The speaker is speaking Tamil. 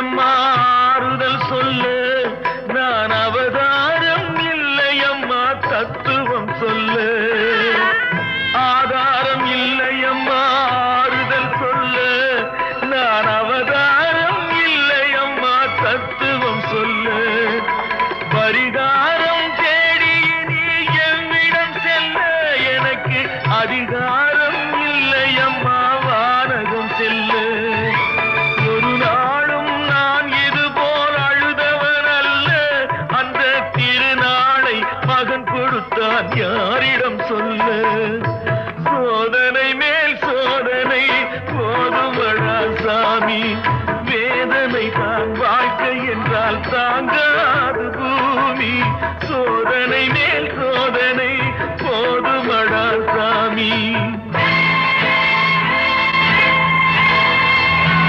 இல்லையம்மா ஆறுதல் சொல்லு நான் அவதாரம் இல்லையம்மா தத்துவம் சொல்லு ஆதாரம் இல்லையம்மா ஆறுதல் சொல்லு நான் அவதாரம் இல்லையம்மா தத்துவம் சொல்லு பரிகாரம் தேடி நீ என்னிடம் செல்ல எனக்கு அதிகாரம் இல்லையம்மா வானகம் செல்லு ஒரு நாளும் நான் இது போல் அழுதவன் அல்ல அந்த திருநாளை மகன் கொடுத்தான் யாரிடம் சொல்லு சோதனை மேல் சோதனை போதுமடா சாமி வேதனை தான் வாழ்க்கை என்றால் தாங்காது பூமி சோதனை மேல் சோதனை